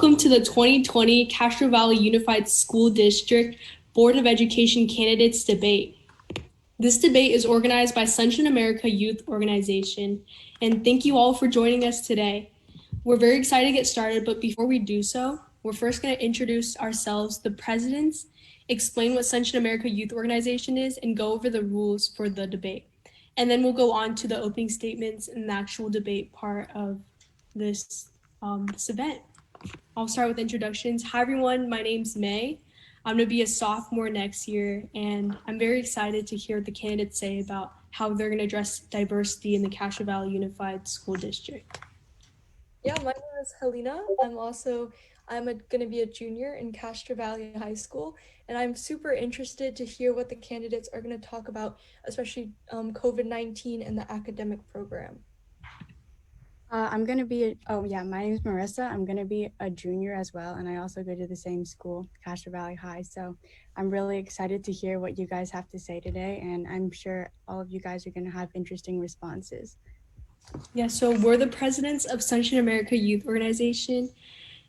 Welcome to the 2020 Castro Valley Unified School District Board of Education Candidates Debate. This debate is organized by Sunshine America Youth Organization, and thank you all for joining us today. We're very excited to get started, but before we do so, we're first going to introduce ourselves, the presidents, explain what Sunshine America Youth Organization is, and go over the rules for the debate. And then we'll go on to the opening statements and the actual debate part of this event. I'll start with introductions. Hi everyone, my name's May. I'm gonna be a sophomore next year, and I'm very excited to hear what the candidates say about how they're gonna address diversity in the Castro Valley Unified School District. Yeah, my name is Helena. I'm gonna be a junior in Castro Valley High School, and I'm super interested to hear what the candidates are gonna talk about, especially COVID-19 and the academic program. My name is Marissa. I'm going to be a junior as well, and I also go to the same school, Castro Valley High. So I'm really excited to hear what you guys have to say today, and I'm sure all of you guys are going to have interesting responses. Yeah, so we're the presidents of Sunshine America Youth Organization,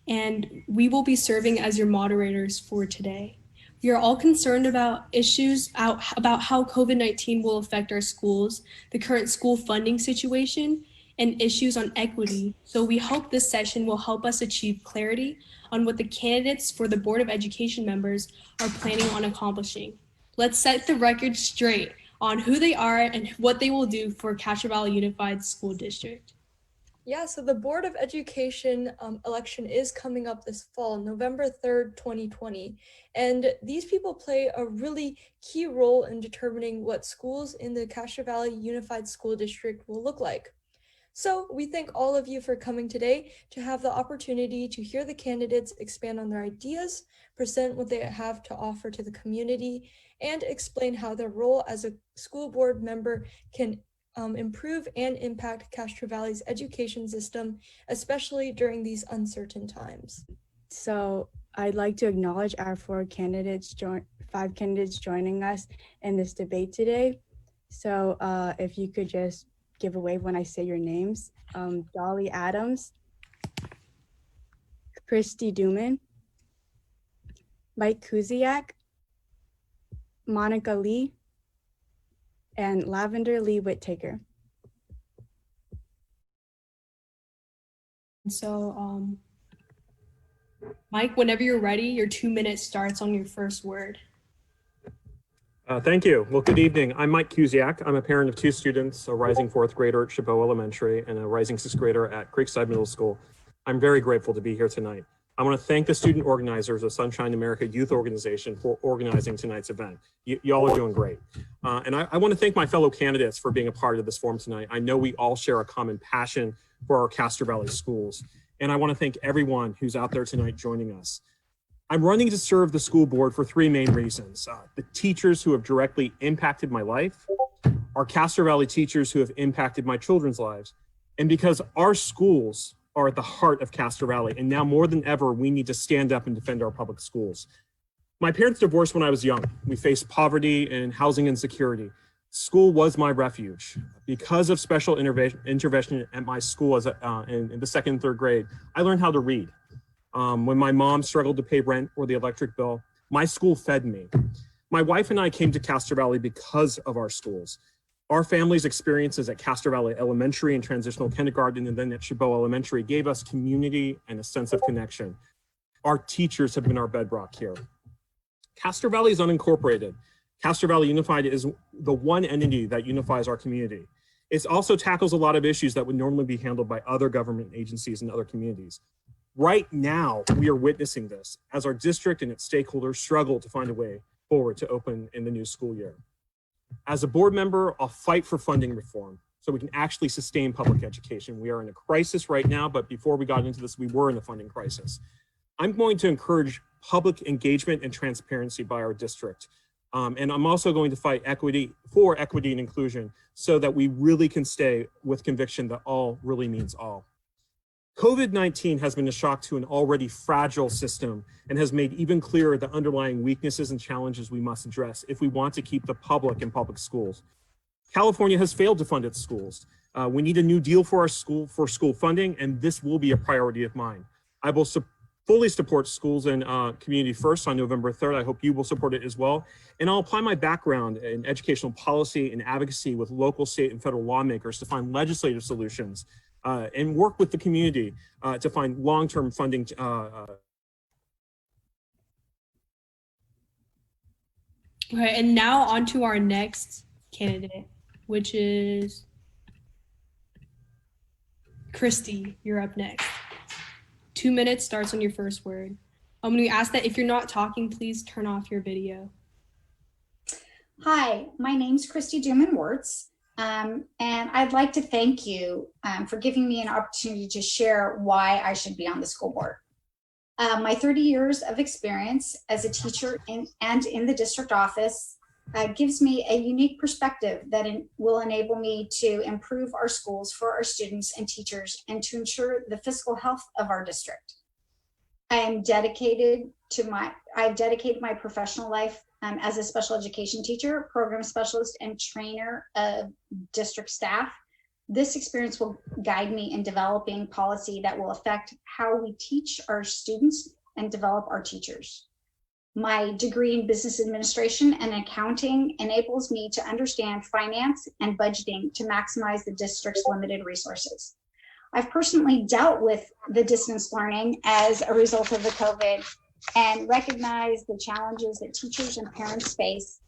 and we will be serving as your moderators for today. We are all concerned about issues about how COVID-19 will affect our schools, the current school funding situation, and issues on equity. So we hope this session will help us achieve clarity on what the candidates for the Board of Education members are planning on accomplishing. Let's set the record straight on who they are and what they will do for Castro Valley Unified School District. Yeah, so the Board of Education election is coming up this fall, November 3rd, 2020. And these people play a really key role in determining what schools in the Castro Valley Unified School District will look like. So we thank all of you for coming today to have the opportunity to hear the candidates expand on their ideas, present what they have to offer to the community, and explain how their role as a school board member can improve and impact Castro Valley's education system, especially during these uncertain times. So I'd like to acknowledge our five candidates joining us in this debate today. So if you could just give a wave when I say your names. Dolly Adams, Kristy Dooman, Mike Kusiak, Monica Lee, and Lavender Lee Whitaker. So, Mike, whenever you're ready, your 2 minutes starts on your first word. Thank you. Well, good evening. I'm Mike Kusiak. I'm a parent of two students, a rising fourth grader at Chabot Elementary and a rising sixth grader at Creekside Middle School. I'm very grateful to be here tonight. I want to thank the student organizers of Sunshine America Youth Organization for organizing tonight's event. Y'all are doing great. And I want to thank my fellow candidates for being a part of this forum tonight. I know we all share a common passion for our Castro Valley schools. And I want to thank everyone who's out there tonight joining us. I'm running to serve the school board for three main reasons. The teachers who have directly impacted my life, our Castro Valley teachers who have impacted my children's lives, and because our schools are at the heart of Castro Valley, and now more than ever, we need to stand up and defend our public schools. My parents divorced when I was young. We faced poverty and housing insecurity. School was my refuge. Because of special intervention at my school in the second and third grade, I learned how to read. When my mom struggled to pay rent or the electric bill, my school fed me. My wife and I came to Castro Valley because of our schools. Our family's experiences at Castro Valley Elementary and Transitional Kindergarten and then at Chabot Elementary gave us community and a sense of connection. Our teachers have been our bedrock here. Castro Valley is unincorporated. Castro Valley Unified is the one entity that unifies our community. It also tackles a lot of issues that would normally be handled by other government agencies and other communities. Right now, we are witnessing this as our district and its stakeholders struggle to find a way forward to open in the new school year. As a board member, I'll fight for funding reform so we can actually sustain public education. We are in a crisis right now, but before we got into this, we were in a funding crisis. I'm going to encourage public engagement and transparency by our district. And I'm also going to fight for equity and inclusion so that we really can stay with conviction that all really means all. COVID-19 has been a shock to an already fragile system and has made even clearer the underlying weaknesses and challenges we must address if we want to keep the public in public schools. California has failed to fund its schools. We need a new deal for school funding, and this will be a priority of mine. I will fully support Schools and Community First on November 3rd. I hope you will support it as well. And I'll apply my background in educational policy and advocacy with local, state, and federal lawmakers to find legislative solutions and work with the community to find long-term funding. Okay, and now on to our next candidate, which is Kristy. You're up next. 2 minutes starts on your first word. I'm going to ask that if you're not talking, please turn off your video. Hi, my name's Kristy Dooman, and I'd like to thank you for giving me an opportunity to share why I should be on the school board. My 30 years of experience as a teacher and in the district office gives me a unique perspective that will enable me to improve our schools for our students and teachers and to ensure the fiscal health of our district. I've dedicated my professional life as a special education teacher, program specialist, and trainer of district staff. This experience will guide me in developing policy that will affect how we teach our students and develop our teachers. My degree in business administration and accounting enables me to understand finance and budgeting to maximize the district's limited resources. I've personally dealt with the distance learning as a result of the COVID and recognize the challenges that teachers and parents face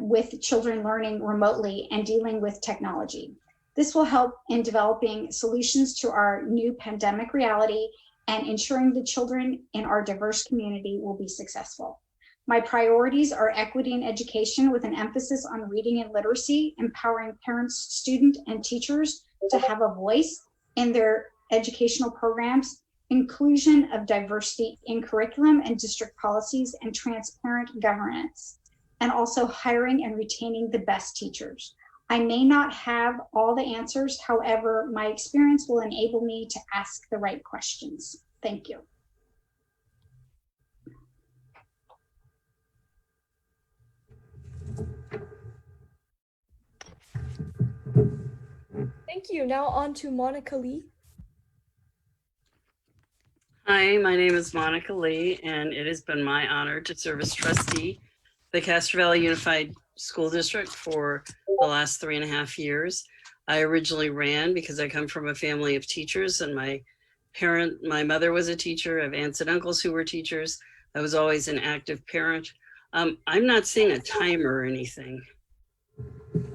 with children learning remotely and dealing with technology. This will help in developing solutions to our new pandemic reality and ensuring the children in our diverse community will be successful. My priorities are equity in education with an emphasis on reading and literacy, empowering parents, students, and teachers to have a voice in their educational programs, inclusion of diversity in curriculum and district policies, and transparent governance, and also hiring and retaining the best teachers. I may not have all the answers, however, my experience will enable me to ask the right questions. Thank you. Thank you. Now on to Monica Lee. Hi, my name is Monica Lee, and it has been my honor to serve as trustee of the Castro Valley Unified School District for the last 3.5 years. I originally ran because I come from a family of teachers, and my mother was a teacher. I have aunts and uncles who were teachers. I was always an active parent. I'm not seeing a timer or anything,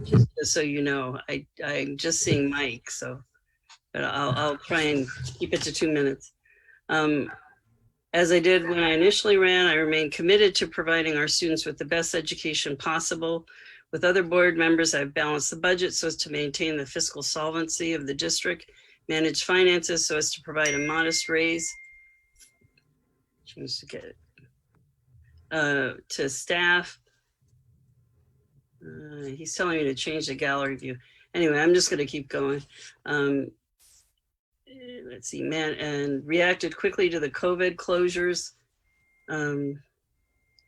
just so you know. I'm just seeing Mike, so but I'll try and keep it to 2 minutes. As I did when I initially ran, I remain committed to providing our students with the best education possible. With other board members, I've balanced the budget so as to maintain the fiscal solvency of the district, manage finances so as to provide a modest raise to staff. He's telling me to change the gallery view. Anyway, I'm just going to keep going. Let's see, and reacted quickly to the COVID closures,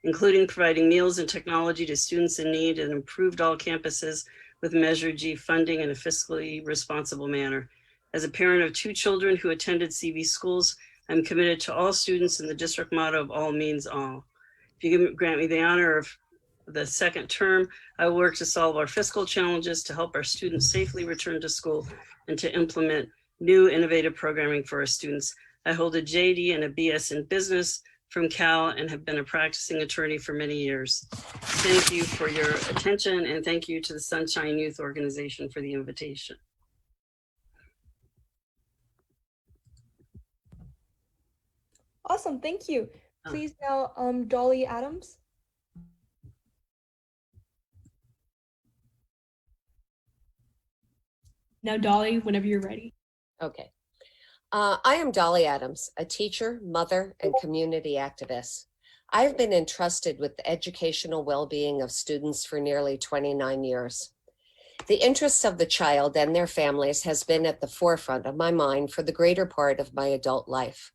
including providing meals and technology to students in need, and improved all campuses with Measure G funding in a fiscally responsible manner. As a parent of 2 children who attended CV schools, I'm committed to all students in the district motto of all means all. If you grant me the honor of the second term, I will work to solve our fiscal challenges, to help our students safely return to school, and to implement new innovative programming for our students. I hold a JD and a BS in business from Cal and have been a practicing attorney for many years. Thank you for your attention, and thank you to the Sunshine Youth Organization for the invitation. Awesome, thank you. Please now, Dolly Adams. Now, Dolly, whenever you're ready. Okay. I am Dolly Adams, a teacher, mother, and community activist. I've been entrusted with the educational well-being of students for nearly 29 years. The interests of the child and their families has been at the forefront of my mind for the greater part of my adult life.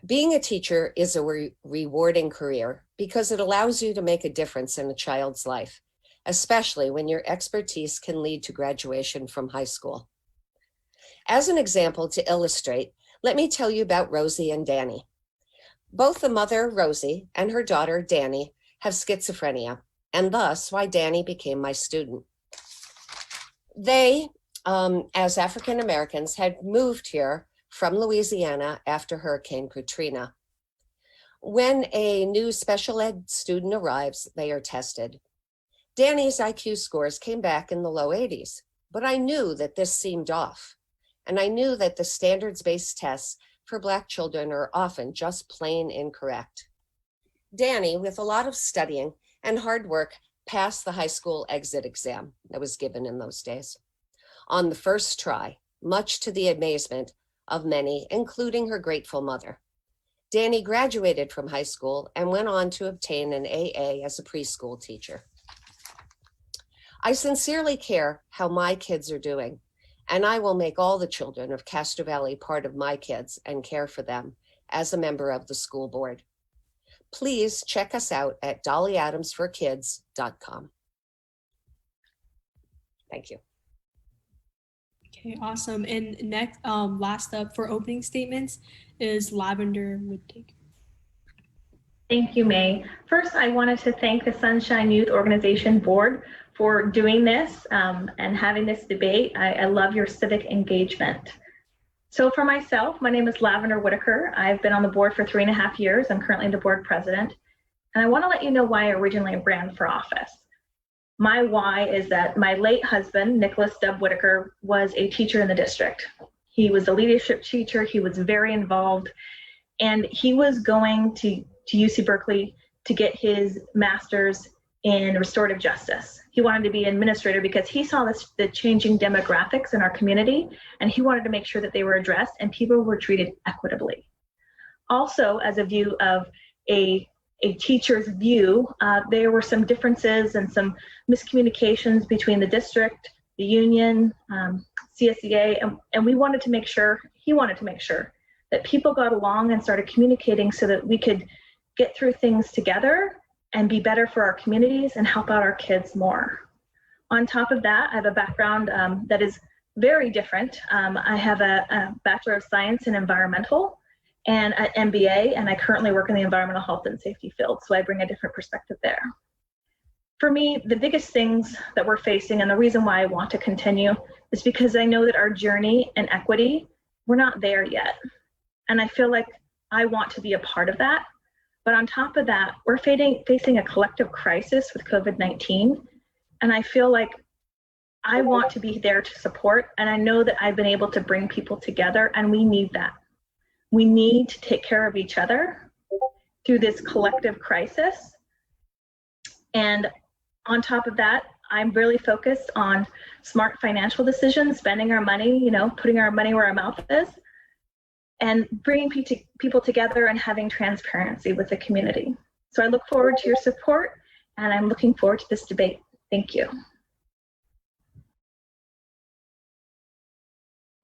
Being a teacher is a rewarding career because it allows you to make a difference in a child's life, especially when your expertise can lead to graduation from high school. As an example to illustrate, Let me tell you about Rosie and Danny. Both the mother, Rosie, and her daughter, Danny, have schizophrenia, and thus why Danny became my student. They, as African Americans, had moved here from Louisiana after Hurricane Katrina. When a new special ed student arrives, they are tested. Danny's IQ scores came back in the low 80s, but I knew that this seemed off. And I knew that the standards-based tests for Black children are often just plain incorrect. Danny, with a lot of studying and hard work, passed the high school exit exam that was given in those days on the first try, much to the amazement of many, including her grateful mother. Danny graduated from high school and went on to obtain an AA as a preschool teacher. I sincerely care how my kids are doing, and I will make all the children of Castro Valley part of my kids and care for them as a member of the school board. Please check us out at dollyadamsforkids.com. Thank you. Okay, awesome. And next, last up for opening statements is Lavender Lee Whitaker. Thank you, May. First, I wanted to thank the Sunshine Youth Organization Board for doing this and having this debate. I love your civic engagement. So for myself, my name is Lavender Whitaker. I've been on the board for 3.5 years. I'm currently the board president. And I want to let you know why I originally ran for office. My why is that my late husband, Nicholas Dub Whitaker, was a teacher in the district. He was a leadership teacher. He was very involved. And he was going to UC Berkeley to get his master's in restorative justice. He wanted to be an administrator because he saw the changing demographics in our community, and he wanted to make sure that they were addressed and people were treated equitably. Also, as a view of a teacher's view, there were some differences and some miscommunications between the district, the union, CSEA, and we wanted to make sure, he wanted to make sure that people got along and started communicating so that we could get through things together and be better for our communities and help out our kids more. On top of that, I have a background that is very different. I have a Bachelor of Science in Environmental and an MBA, and I currently work in the environmental health and safety field, so I bring a different perspective there. For me, the biggest things that we're facing and the reason why I want to continue is because I know that our journey in equity, we're not there yet. And I feel like I want to be a part of that. But on top of that, we're facing a collective crisis with COVID-19. And I feel like I want to be there to support. And I know that I've been able to bring people together, and we need that. We need to take care of each other through this collective crisis. And on top of that, I'm really focused on smart financial decisions, spending our money, putting our money where our mouth is, and bringing people together and having transparency with the community. So I look forward to your support, and I'm looking forward to this debate. Thank you.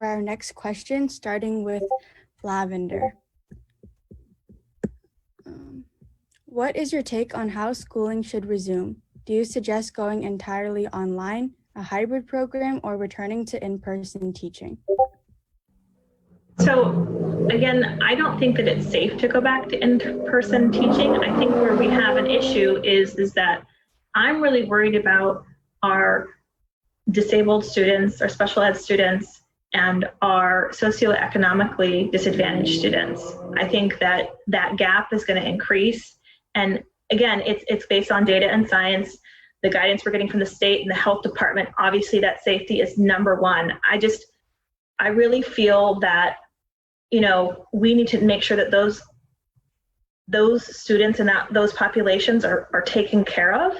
For our next question, starting with Lavender. What is your take on how schooling should resume? Do you suggest going entirely online, a hybrid program, or returning to in-person teaching? So again, I don't think that it's safe to go back to in-person teaching. I think where we have an issue is that I'm really worried about our disabled students, our special ed students, and our socioeconomically disadvantaged students. I think that gap is going to increase. And again, it's based on data and science, the guidance we're getting from the state and the health department. Obviously, that safety is number one. I really feel that we need to make sure that those students and those populations are taken care of.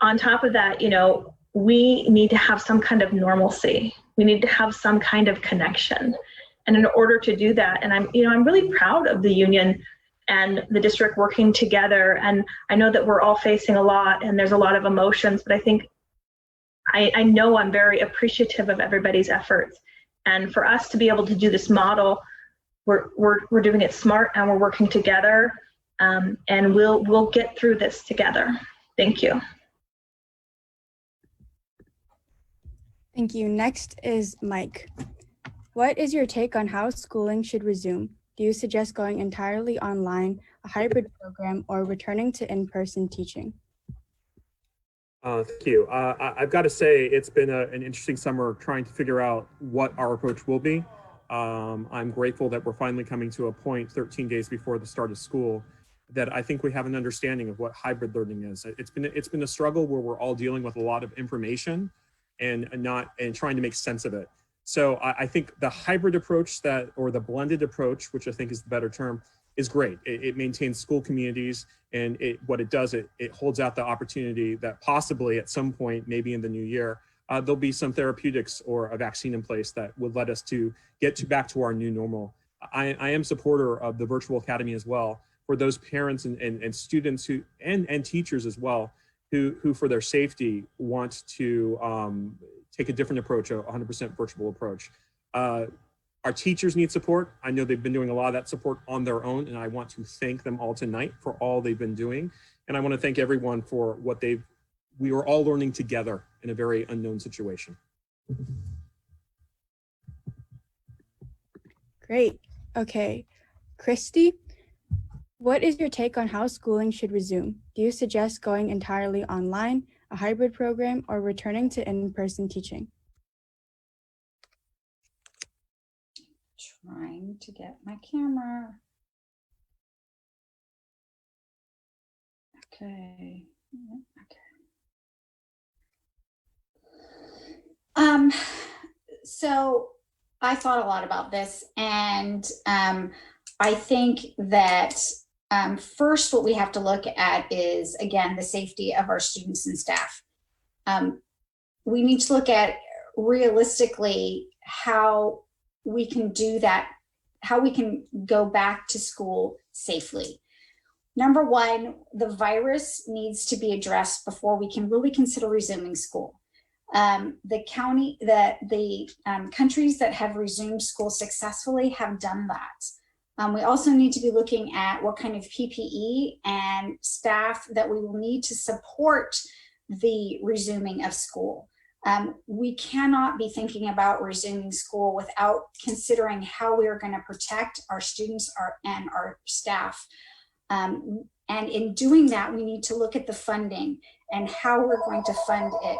On top of that, we need to have some kind of normalcy. We need to have some kind of connection. And in order to do that, and I'm really proud of the union and the district working together. And I know that we're all facing a lot and there's a lot of emotions, but I think I know I'm very appreciative of everybody's efforts. And for us to be able to do this model, we're doing it smart and we're working together, and we'll get through this together. Thank you. Thank you. Next is Mike. What is your take on how schooling should resume? Do you suggest going entirely online, a hybrid program, or returning to in-person teaching? Thank you. I've got to say, it's been an interesting summer trying to figure out what our approach will be. I'm grateful that we're finally coming to a point 13 days before the start of school that I think we have an understanding of what hybrid learning is. It's been a struggle where we're all dealing with a lot of information and trying to make sense of it. So I think the hybrid approach or the blended approach, which I think is the better term, is great. It maintains school communities, and what it does, it holds out the opportunity that possibly at some point, maybe in the new year, there'll be some therapeutics or a vaccine in place that would let us to get back to our new normal. I am supporter of the virtual academy as well, for those parents and students and teachers as well, who for their safety want to take a different approach, a 100% virtual approach. Our teachers need support. I know they've been doing a lot of that support on their own, and I want to thank them all tonight for all they've been doing. And I want to thank everyone for what we were all learning together in a very unknown situation. Great. Okay. Kristy, what is your take on how schooling should resume? Do you suggest going entirely online, a hybrid program, or returning to in-person teaching? Trying to get my camera. Okay. So I thought a lot about this, and I think that first, what we have to look at is, again, the safety of our students and staff. We need to look at realistically how we can do that, how we can go back to school safely. Number one, the virus needs to be addressed before we can really consider resuming school. The countries that have resumed school successfully have done that. We also need to be looking at what kind of PPE and staff that we will need to support the resuming of school. We cannot be thinking about resuming school without considering how we are going to protect our students and our staff. And in doing that, we need to look at the funding and how we're going to fund it.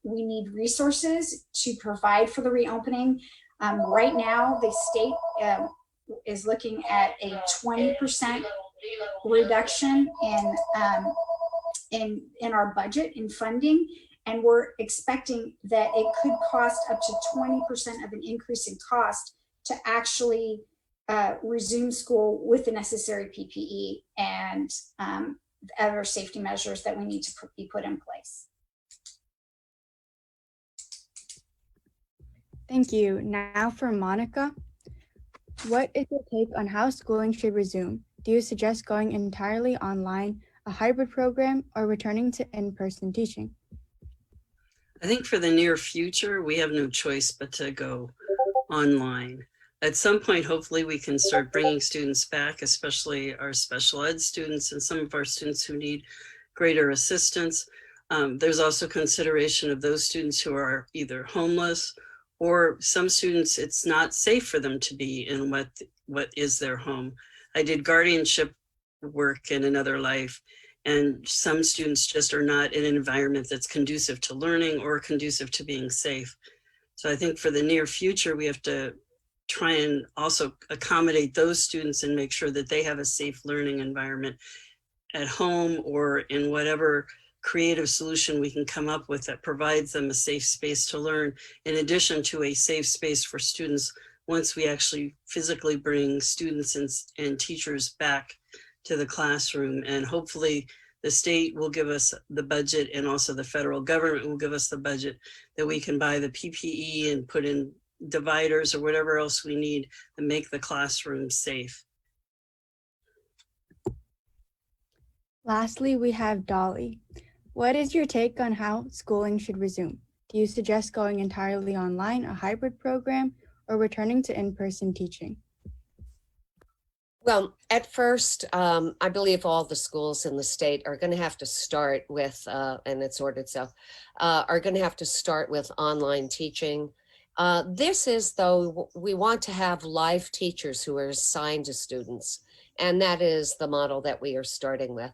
We need resources to provide for the reopening. Right now, the state is looking at a 20% reduction in our budget in funding. And we're expecting that it could cost up to 20% of an increase in cost to actually resume school with the necessary PPE and other safety measures that we need to be put in place. Thank you. Now for Monica. What is your take on how schooling should resume? Do you suggest going entirely online, a hybrid program, or returning to in-person teaching? I think for the near future, we have no choice but to go online. At some point, hopefully we can start bringing students back, especially our special ed students and some of our students who need greater assistance. There's also consideration of those students who are either homeless, or some students, it's not safe for them to be in what is their home. I did guardianship work in another life, and some students just are not in an environment that's conducive to learning or conducive to being safe. So I think for the near future, we have to try and also accommodate those students and make sure that they have a safe learning environment at home or in whatever creative solution we can come up with that provides them a safe space to learn, in addition to a safe space for students once we actually physically bring students and teachers back to the classroom. And hopefully the state will give us the budget, and also the federal government will give us the budget that we can buy the PPE and put in dividers or whatever else we need to make the classroom safe. Lastly, we have Dolly. What is your take on how schooling should resume? Do you suggest going entirely online, a hybrid program, or returning to in-person teaching? Well, at first, I believe all the schools in the state are going to have to start with, and it's ordered so, are going to have to start with online teaching. This is, though, we want to have live teachers who are assigned to students, and that is the model that we are starting with.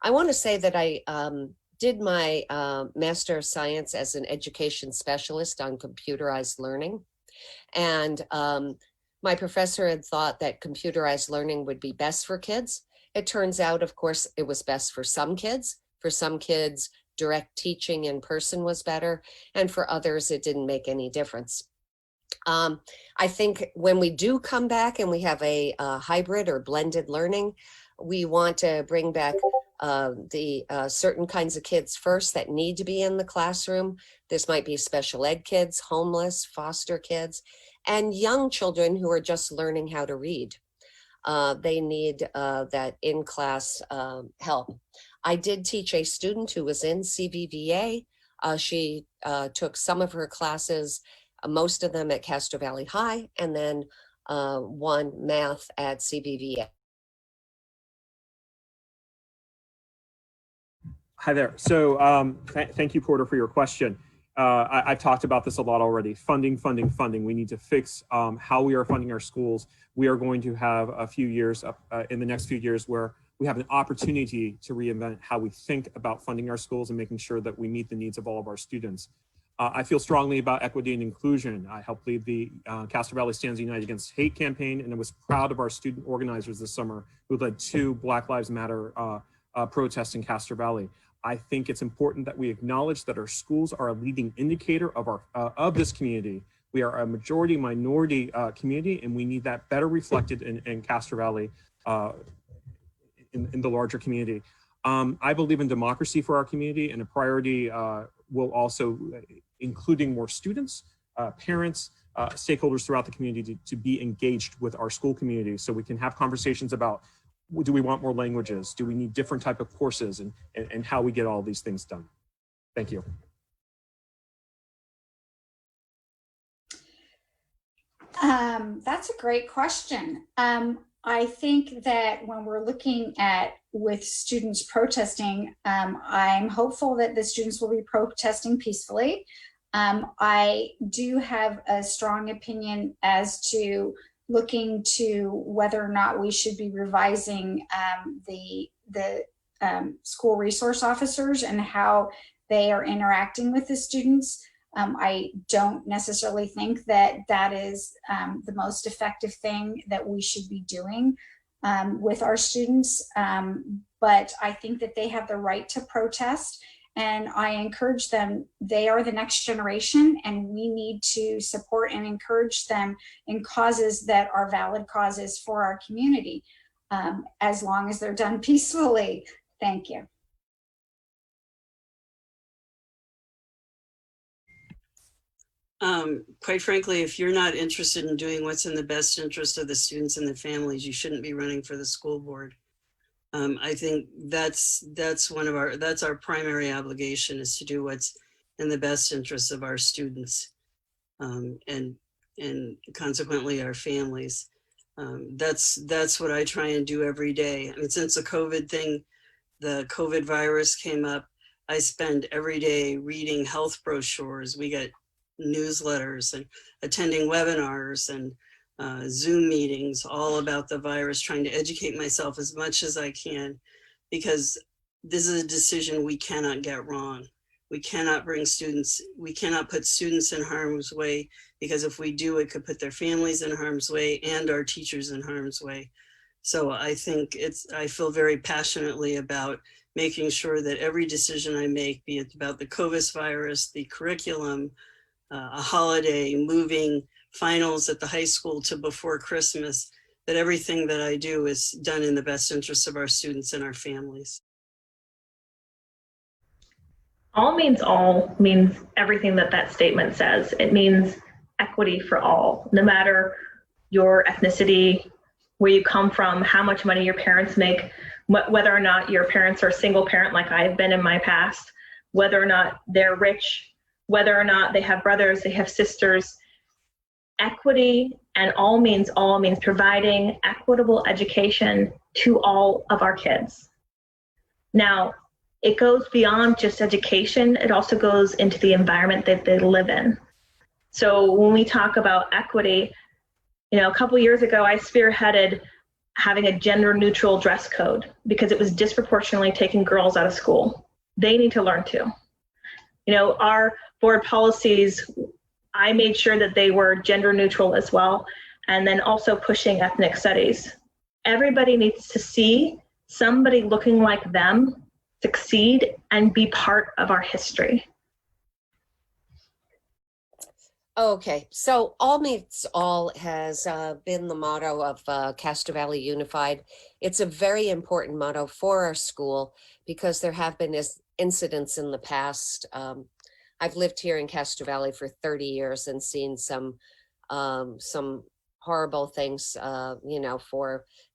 I want to say that I did my Master of Science as an education specialist on computerized learning. And my professor had thought that computerized learning would be best for kids. It turns out, of course, it was best for some kids. For some kids, direct teaching in person was better. And for others, it didn't make any difference. I think when we do come back and we have a hybrid or blended learning, we want to bring back the certain kinds of kids first that need to be in the classroom. This might be special ed kids, homeless, foster kids, and young children who are just learning how to read. They need that in-class help. I did teach a student who was in CVVA. She took some of her classes, most of them at Castro Valley High, and then one math at CVVA. Hi there. So thank you, Porter, for your question. I've talked about this a lot already. Funding. We need to fix how we are funding our schools. We are going to have a few years in the next few years where we have an opportunity to reinvent how we think about funding our schools and making sure that we meet the needs of all of our students. I feel strongly about equity and inclusion. I helped lead the Castro Valley Stands United Against Hate campaign, and I was proud of our student organizers this summer who led 2 Black Lives Matter protests in Castro Valley. I think it's important that we acknowledge that our schools are a leading indicator of our of this community. We are a majority minority community, and we need that better reflected in Castro Valley in the larger community. I believe in democracy for our community, and a priority will also including more students, parents, stakeholders throughout the community to be engaged with our school community, so we can have conversations about, do we want more languages? Do we need different type of courses, and how we get all these things done? Thank you. That's a great question. I think that when we're looking at with students protesting, I'm hopeful that the students will be protesting peacefully. I do have a strong opinion as to looking to whether or not we should be revising the school resource officers and how they are interacting with the students. I don't necessarily think that that is the most effective thing that we should be doing with our students, but I think that they have the right to protest, and I encourage them. They are the next generation, and we need to support and encourage them in causes that are valid causes for our community, as long as they're done peacefully. Thank you. Quite frankly, if you're not interested in doing what's in the best interest of the students and the families, you shouldn't be running for the school board. I think that's our primary obligation, is to do what's in the best interest of our students and consequently our families. That's what I try and do every day. I mean, since the COVID virus came up, I spend every day reading health brochures. We get newsletters and attending webinars and Zoom meetings all about the virus, trying to educate myself as much as I can, because this is a decision we cannot get wrong. We cannot put students in harm's way, because if we do, it could put their families in harm's way and our teachers in harm's way. So I think I feel very passionately about making sure that every decision I make, be it about the COVID virus, the curriculum, a holiday, moving finals at the high school to before Christmas, that everything that I do is done in the best interest of our students and our families. All means everything that statement says. It means equity for all, no matter your ethnicity, where you come from, how much money your parents make, whether or not your parents are a single parent like I've been in my past, whether or not they're rich, whether or not they have brothers, they have sisters. Equity and all means providing equitable education to all of our kids. Now, it goes beyond just education. It also goes into the environment that they live in. So when we talk about equity, you know, a couple years ago, I spearheaded having a gender neutral dress code because it was disproportionately taking girls out of school. They need to learn too. You know, our board policies, I made sure that they were gender neutral as well, and then also pushing ethnic studies. Everybody needs to see somebody looking like them succeed and be part of our history. Okay, so all meets all has been the motto of Castro Valley Unified. It's a very important motto for our school because there have been incidents in the past. I've lived here in Castro Valley for 30 years and seen some horrible things, you know,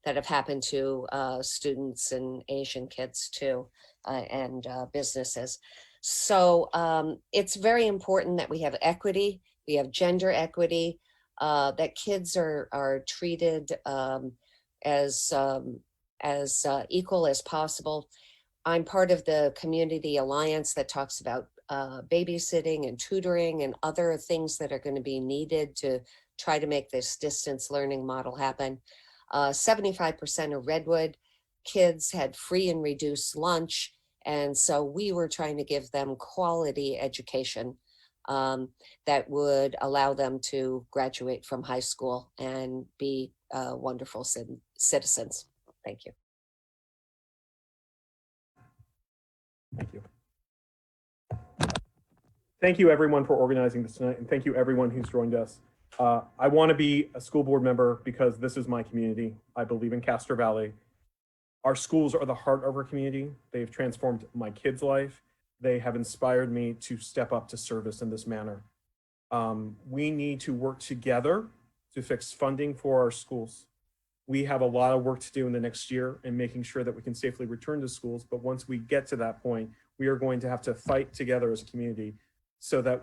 that have happened to students and Asian kids too, and businesses. So it's very important that we have equity. We have gender equity, that kids are treated as equal as possible. I'm part of the Community Alliance that talks about babysitting and tutoring and other things that are going to be needed to try to make this distance learning model happen. 75% of Redwood kids had free and reduced lunch. And so we were trying to give them quality education that would allow them to graduate from high school and be wonderful citizens. Thank you. Thank you. Thank you everyone for organizing this tonight, and thank you everyone who's joined us. I want to be a school board member because this is my community. I believe in Castro Valley. Our schools are the heart of our community. They've transformed my kids' life. They have inspired me to step up to service in this manner. We need to work together to fix funding for our schools. We have a lot of work to do in the next year in making sure that we can safely return to schools. But once we get to that point, we are going to have to fight together as a community so that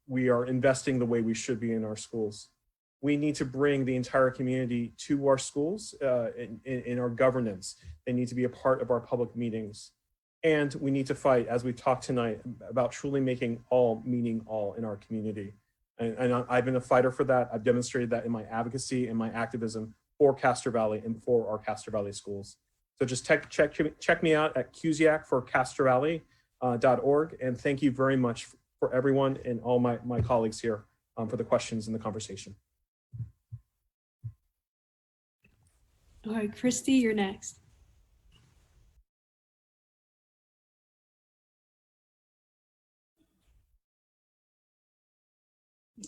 we are investing the way we should be in our schools. We need to bring the entire community to our schools in our governance. They need to be a part of our public meetings. And we need to fight, as we talked tonight, about truly making all meaning all in our community. And I've been a fighter for that. I've demonstrated that in my advocacy and my activism for Castro Valley and for our Castro Valley schools. So just check me out at Kusiak for castrovalley.org. And thank you very much for everyone and all my colleagues here for the questions and the conversation. All right, Kristy, you're next.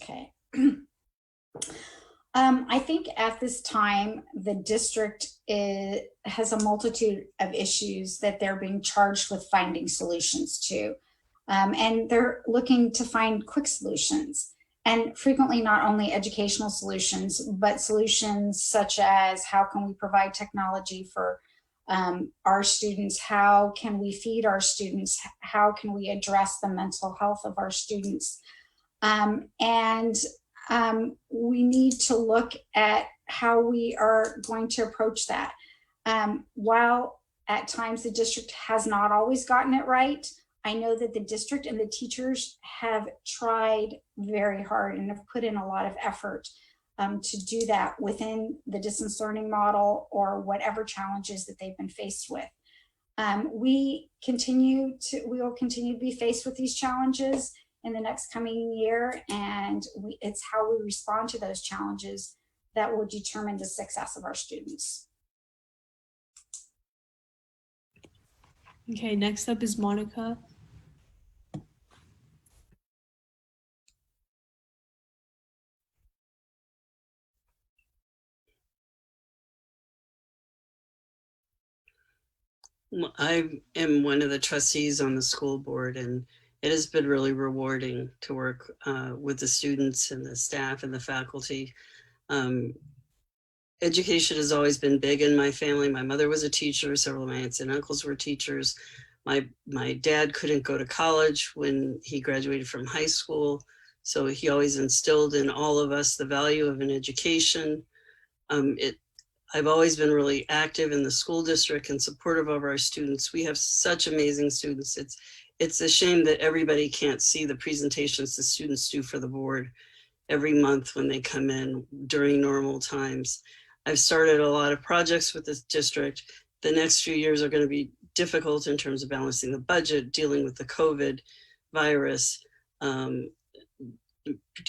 Okay. I think at this time, the district has a multitude of issues that they're being charged with finding solutions to. And they're looking to find quick solutions, and frequently not only educational solutions, but solutions such as how can we provide technology for our students? How can we feed our students? How can we address the mental health of our students? We need to look at how we are going to approach that. While at times the district has not always gotten it right, I know that the district and the teachers have tried very hard and have put in a lot of effort to do that within the distance learning model or whatever challenges that they've been faced with. We will continue to be faced with these challenges in the next coming year, and it's how we respond to those challenges that will determine the success of our students. Okay, next up is Monica. I am one of the trustees on the school board, and it has been really rewarding to work with the students and the staff and the faculty. Education has always been big in my family. My mother was a teacher. Several of my aunts and uncles were teachers. My dad couldn't go to college when he graduated from high school. So he always instilled in all of us the value of an education. I've always been really active in the school district and supportive of our students. We have such amazing students. it's a shame that everybody can't see the presentations the students do for the board every month when they come in during normal times. I've started a lot of projects with this district. The next few years are going to be difficult in terms of balancing the budget, dealing with the COVID virus,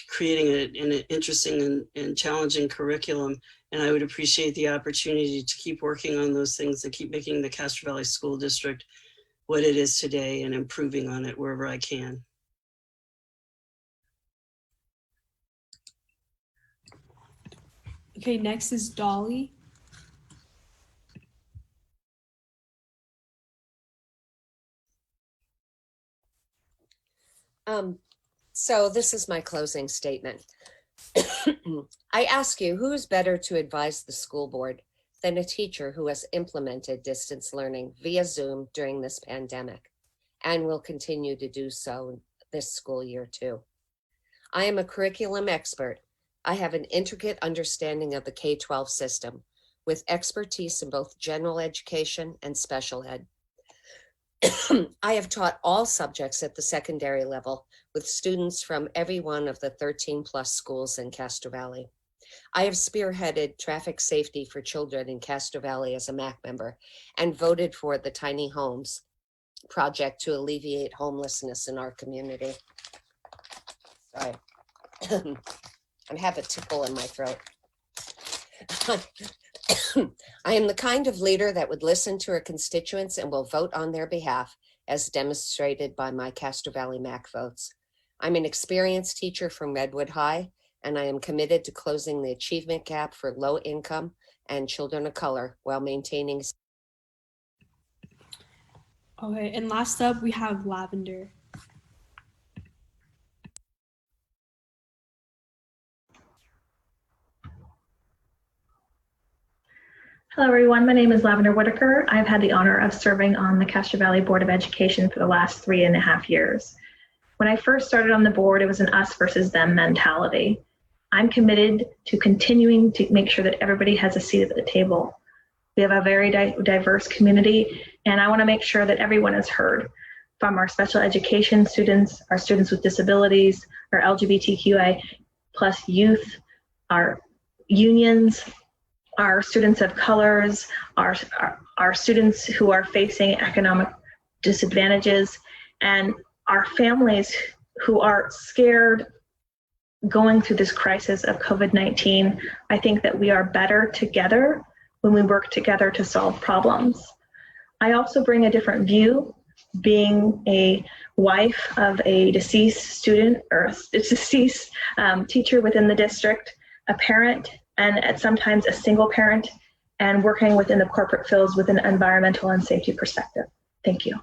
creating an interesting and challenging curriculum. And I would appreciate the opportunity to keep working on those things and keep making the Castro Valley School District what it is today and improving on it wherever I can. Okay, next is Dolly. So this is my closing statement. I ask you, who is better to advise the school board than a teacher who has implemented distance learning via Zoom during this pandemic and will continue to do so this school year too? I am a curriculum expert. I have an intricate understanding of the K-12 system with expertise in both general education and special ed. I have taught all subjects at the secondary level with students from every one of the 13 plus schools in Castro Valley. I have spearheaded traffic safety for children in Castro Valley as a MAC member and voted for the Tiny Homes project to alleviate homelessness in our community. Sorry, I have a tickle in my throat. I am the kind of leader that would listen to her constituents and will vote on their behalf, as demonstrated by my Castro Valley MAC votes. I'm an experienced teacher from Redwood High, and I am committed to closing the achievement gap for low income and children of color while maintaining. Okay, and last up we have Lavender. Hello, everyone. My name is Lavender Whitaker. I've had the honor of serving on the Castro Valley Board of Education for the last 3.5 years. When I first started on the board, it was an us versus them mentality. I'm committed to continuing to make sure that everybody has a seat at the table. We have a very diverse community, and I want to make sure that everyone is heard, from our special education students, our students with disabilities, our LGBTQI plus youth, our unions, our students of colors, our students who are facing economic disadvantages, and our families who are scared going through this crisis of COVID-19. I think that we are better together when we work together to solve problems. I also bring a different view, being a wife of a deceased student or a deceased teacher within the district, a parent, and at sometimes a single parent, and working within the corporate fields with an environmental and safety perspective. Thank you.